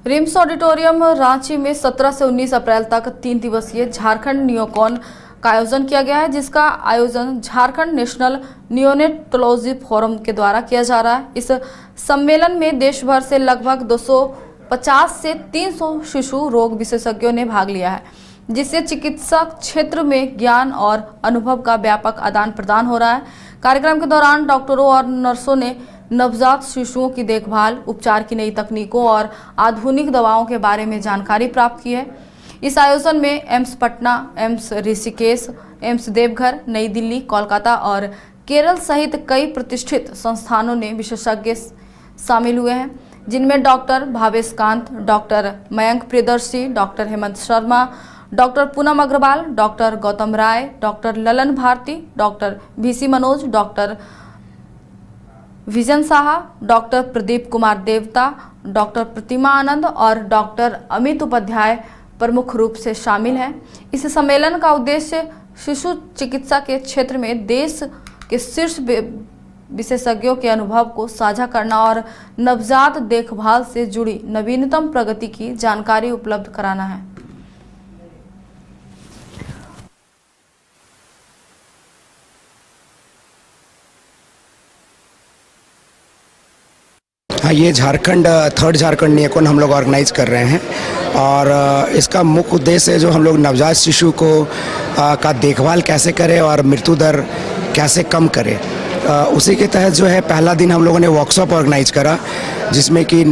RIMS auditorium Ranchi में 17 से 19 अप्रैल तक 3 दिवसीय झारखंड नियोकॉन का आयोजन किया गया है, जिसका आयोजन झारखंड नेशनल नियोनेटोलॉजी फोरम के द्वारा किया जा रहा है। इस सम्मेलन में देश भर से लगभग 250 से 300 शिशु रोग विशेषज्ञों ने भाग लिया है, जिससे चिकित्सा क्षेत्र में ज्ञान और अनुभव का व्यापक आदान प्रदान हो रहा है। कार्यक्रम के दौरान डॉक्टरों और नर्सों ने नवजात शिशुओं की देखभाल, उपचार की नई तकनीकों और आधुनिक दवाओं के बारे में जानकारी प्राप्त की है। इस आयोजन में AIIMS Patna, AIIMS Rishikesh, AIIMS Deoghar, नई दिल्ली, कोलकाता और केरल सहित कई प्रतिष्ठित संस्थानों ने विशेषज्ञ शामिल हुए हैं, जिनमें doctor Bhavesh Kant, doctor Mayank Priyadarshi, doctor Hemant Sharma, doctor Poonam Agarwal, doctor Gautam Rai, doctor Lalan Bharti, doctor VC Manoj, doctor Vijan Saha, doctor Pradeep Kumar Devta, doctor प्रतिमा आनंद और डॉक्टर अमित उपाध्याय प्रमुख रूप से शामिल हैं। इस सम्मेलन का उद्देश्य शिशु चिकित्सा के क्षेत्र में देश के शीर्ष विशेषज्ञों के अनुभव को साझा करना और नवजात देखभाल से जुड़ी नवीनतम प्रगति की जानकारी उपलब्ध कराना है। हाँ, ये थर्ड झारखंड नियोकॉन हम लोग ऑर्गेनाइज कर रहे हैं और इसका मुख्य उद्देश्य है जो हम लोग नवजात शिशु को का देखभाल कैसे करें और मृत्यु दर कैसे कम करें। उसी के तहत जो है पहला दिन हम लोगों ने वर्कशॉप ऑर्गेनाइज करा, जिसमें कि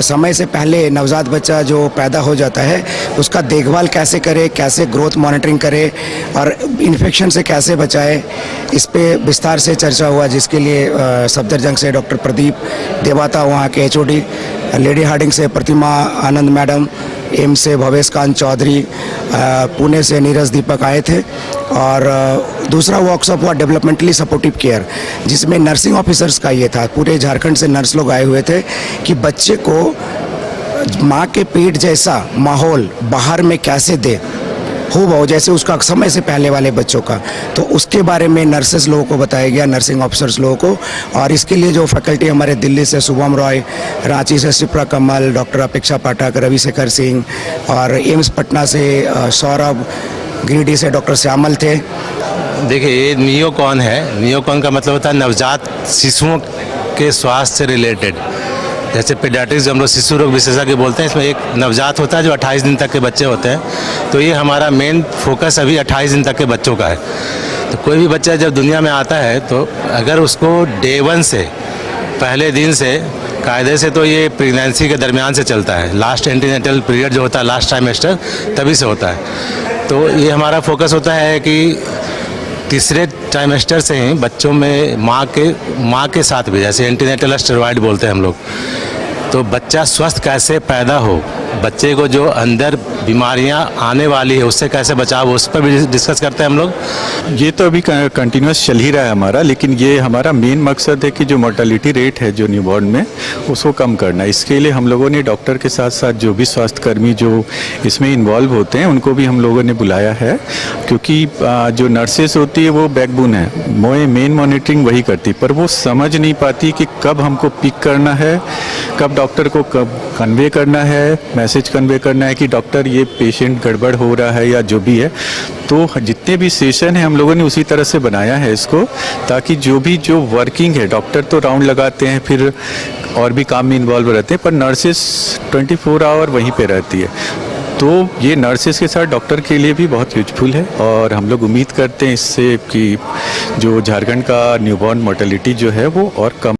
समय से पहले नवजात बच्चा जो पैदा हो जाता है उसका देखभाल कैसे करें, कैसे ग्रोथ मॉनिटरिंग करें और इन्फेक्शन से कैसे बचाए, इस पे विस्तार से चर्चा हुआ, जिसके लिए सफदरजंग से डॉक्टर प्रदीप देवाता, वहाँ के HOD, लेडी हार्डिंग से प्रतिमा आनंद मैडम, एम्स से भवेश कांत चौधरी, पुणे से नीरज दीपक आए थे। और दूसरा वर्कशॉप हुआ डेवलपमेंटली सपोर्टिव केयर, जिसमें नर्सिंग ऑफिसर्स का ये था, पूरे झारखंड से नर्स लोग आए हुए थे कि बच्चे को माँ के पेट जैसा माहौल बाहर में कैसे दे हो जैसे उसका समय से पहले वाले बच्चों का, तो उसके बारे में नर्सेस लोगों को बताया गया, नर्सिंग ऑफिसर्स लोगों को। और इसके लिए जो फैकल्टी हमारे दिल्ली से शुभम रॉय, रांची से शिप्रा कमल, डॉक्टर अपेक्षा पाठक, रविशेखर सिंह और एम्स पटना से सौरभ, गिरिडीह से डॉक्टर श्यामल थे। देखिए, ये नियोकॉन है। नियोकॉन का मतलब होता है नवजात शिशुओं के स्वास्थ्य से रिलेटेड। जैसे पीडियाट्रिक्स हम लोग शिशु रोग विशेषज्ञ बोलते हैं, इसमें एक नवजात होता है जो 28 दिन तक के बच्चे होते हैं। तो ये हमारा मेन फोकस अभी 28 दिन तक के बच्चों का है। तो कोई भी बच्चा जब दुनिया में आता है तो अगर उसको डे 1 से, पहले दिन से कायदे से, तो ये प्रेगनेंसी के दरमियान से चलता है। लास्ट एंटीनेटल पीरियड जो होता है, लास्ट ट्राइमेस्टर, तभी से होता है। तो ये हमारा फोकस होता है कि तीसरे ट्राइमेस्टर से ही बच्चों में माँ के साथ भी, जैसे एंटीनेटल स्टेरॉइड बोलते हैं हम लोग, तो बच्चा स्वस्थ कैसे पैदा हो, बच्चे को जो अंदर बीमारियां आने वाली है उससे कैसे बचाव, उस पर भी डिस्कस करते हैं हम लोग। ये तो अभी कंटिन्यूस चल ही रहा है हमारा, लेकिन ये हमारा मेन मकसद है कि जो मोर्टेलिटी रेट है जो न्यूबॉर्न में, उसको कम करना। इसके लिए हम लोगों ने डॉक्टर के साथ साथ जो भी स्वास्थ्यकर्मी जो इसमें इन्वॉल्व होते हैं उनको भी हम लोगों ने बुलाया है, क्योंकि जो नर्सेस होती है वो बैकबोन है, मेन मॉनिटरिंग वही करती, पर वो समझ नहीं पाती कि कब हमको पिक करना है, कब डॉक्टर को कब कन्वे करना है, मैसेज कन्वे करना है कि डॉक्टर ये पेशेंट गड़बड़ हो रहा है या जो भी है। तो जितने भी सेशन हैं हम लोगों ने उसी तरह से बनाया है इसको, ताकि जो वर्किंग है, डॉक्टर तो राउंड लगाते हैं, फिर और भी काम में इन्वॉल्व रहते हैं, पर नर्सेस 24 आवर वहीं पे रहती है। तो ये नर्सेस के साथ डॉक्टर के लिए भी बहुत यूजफुल है और हम लोग उम्मीद करते हैं इससे कि जो झारखंड का न्यूबॉर्न मोर्टेलिटी जो है वो और कम